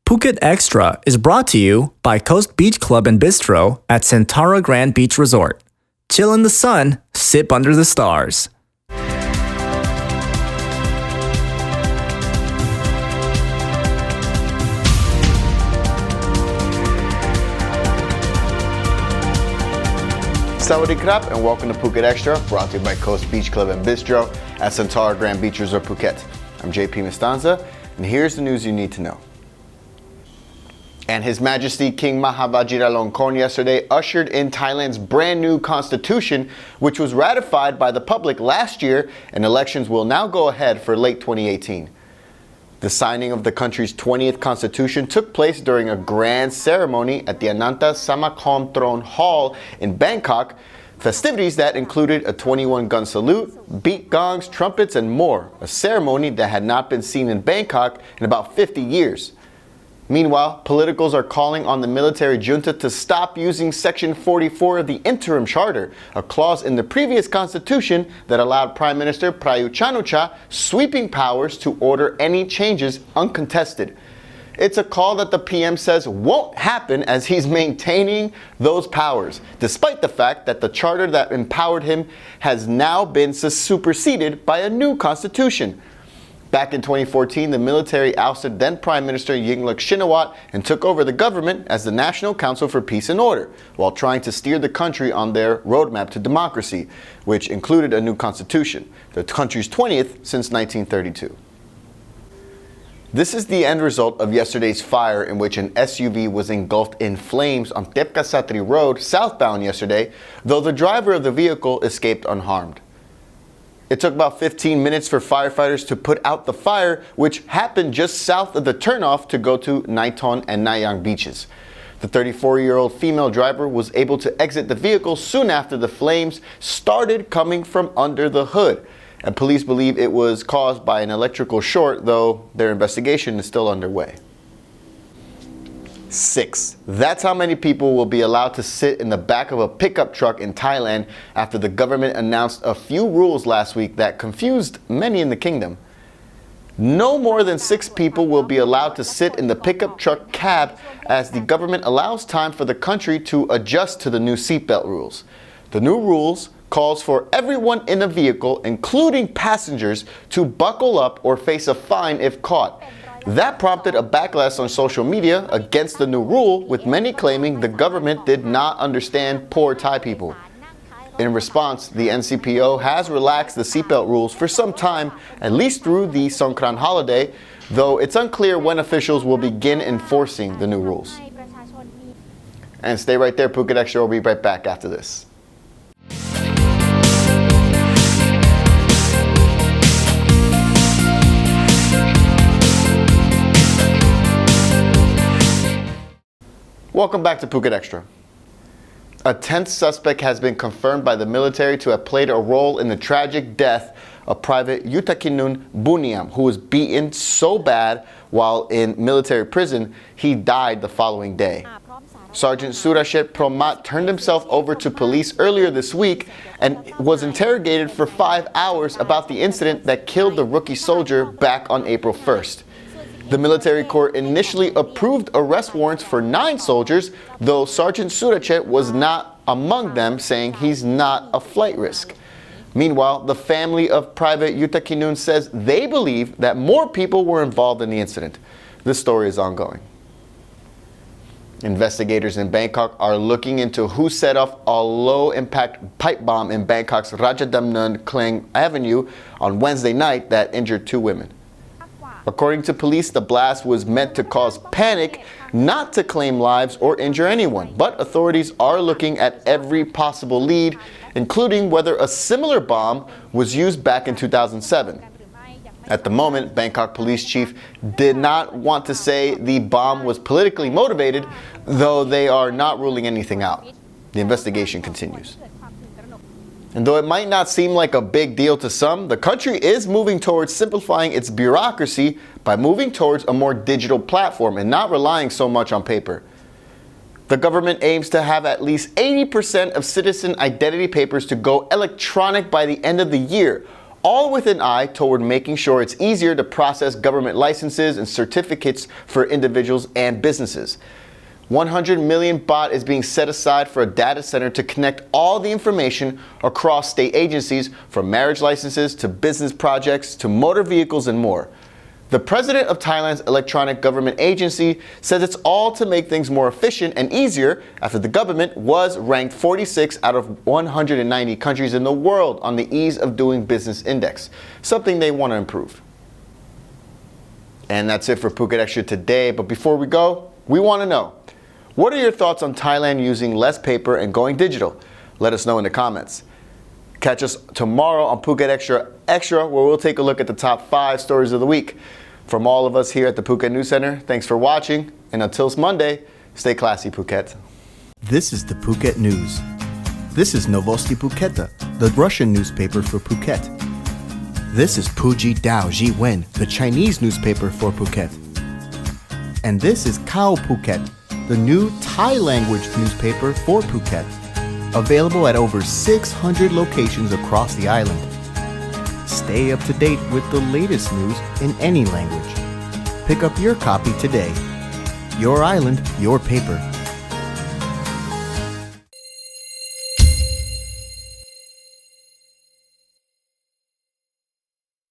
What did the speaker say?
Phuket Extra is brought to you by Coast Beach Club and Bistro at Centara Grand Beach Resort. Chill in the sun, sip under the stars. Sawadee krap and welcome to Phuket Extra, brought to you by Coast Beach Club and Bistro at Centara Grand Beach Resort, Phuket. I'm JP Mastanza, and here's the news you need to know. And His Majesty King Maha Vajiralongkorn yesterday ushered in Thailand's brand new constitution, which was ratified by the public last year, and elections will now go ahead for late 2018. The signing of the country's 20th constitution took place during a grand ceremony at the Ananta Samakhom Hall in Bangkok, festivities that included a 21-gun salute, beat gongs, trumpets, and more, a ceremony that had not been seen in Bangkok in about 50 years. Meanwhile, politicals are calling on the military junta to stop using Section 44 of the Interim Charter, a clause in the previous constitution that allowed Prime Minister Prayut Chan-o-cha sweeping powers to order any changes uncontested. It's a call that the PM says won't happen as he's maintaining those powers, despite the fact that the charter that empowered him has now been superseded by a new constitution. Back in 2014, the military ousted then Prime Minister Yingluck Shinawatra and took over the government as the National Council for Peace and Order, while trying to steer the country on their roadmap to democracy, which included a new constitution, the country's 20th since 1932. This is the end result of yesterday's fire in which an SUV was engulfed in flames on Tepka Satri Road southbound yesterday, though the driver of the vehicle escaped unharmed. It took about 15 minutes for firefighters to put out the fire, which happened just south of the turnoff to go to Naiton and Nayang beaches. The 34-year-old female driver was able to exit the vehicle soon after the flames started coming from under the hood, and police believe it was caused by an electrical short, though their investigation is still underway. 6. That's how many people will be allowed to sit in the back of a pickup truck in Thailand after the government announced a few rules last week that confused many in the kingdom. No more than 6 people will be allowed to sit in the pickup truck cab as the government allows time for the country to adjust to the new seatbelt rules. The new rules calls for everyone in a vehicle, including passengers, to buckle up or face a fine if caught. That prompted a backlash on social media against the new rule, with many claiming the government did not understand poor Thai people. In response, the NCPO has relaxed the seatbelt rules for some time, at least through the Songkran holiday, though it's unclear when officials will begin enforcing the new rules. And stay right there, Phuket Extra will be right back after this. Welcome back to Phuket Extra. A 10th suspect has been confirmed by the military to have played a role in the tragic death of Private Utica Noon Buniam, who was beaten so bad while in military prison, he died the following day. Sergeant Surachet Promat turned himself over to police earlier this week and was interrogated for 5 hours about the incident that killed the rookie soldier back on April 1st. The military court initially approved arrest warrants for 9 soldiers, though Sergeant Surachet was not among them, saying he's not a flight risk. Meanwhile, the family of Private Utica Noon says they believe that more people were involved in the incident. This story is ongoing. Investigators in Bangkok are looking into who set off a low-impact pipe bomb in Bangkok's Rajadamnern Kleng Avenue on Wednesday night that injured 2 women. According to police, the blast was meant to cause panic, not to claim lives or injure anyone. But authorities are looking at every possible lead, including whether a similar bomb was used back in 2007. At the moment, Bangkok police chief did not want to say the bomb was politically motivated, though they are not ruling anything out. The investigation continues. And though it might not seem like a big deal to some, the country is moving towards simplifying its bureaucracy by moving towards a more digital platform and not relying so much on paper. The government aims to have at least 80% of citizen identity papers to go electronic by the end of the year, all with an eye toward making sure it's easier to process government licenses and certificates for individuals and businesses. 100 million baht is being set aside for a data center to connect all the information across state agencies, from marriage licenses to business projects to motor vehicles and more. The president of Thailand's electronic government agency says it's all to make things more efficient and easier after the government was ranked 46 out of 190 countries in the world on the Ease of Doing Business Index, something they want to improve. And that's it for Phuket Extra today. But before we go, we want to know, what are your thoughts on Thailand using less paper and going digital? Let us know in the comments. Catch us tomorrow on Phuket Extra, where we'll take a look at the top 5 stories of the week. From all of us here at the Phuket News Center, thanks for watching, and until Monday, stay classy, Phuket. This is the Phuket News. This is Novosti Phuketa, the Russian newspaper for Phuket. This is Puji Dao Jiwen, the Chinese newspaper for Phuket. And this is Khao Phuket, the new Thai language newspaper for Phuket, available at over 600 locations across the island. Stay up to date with the latest news in any language. Pick up your copy today. Your island, your paper.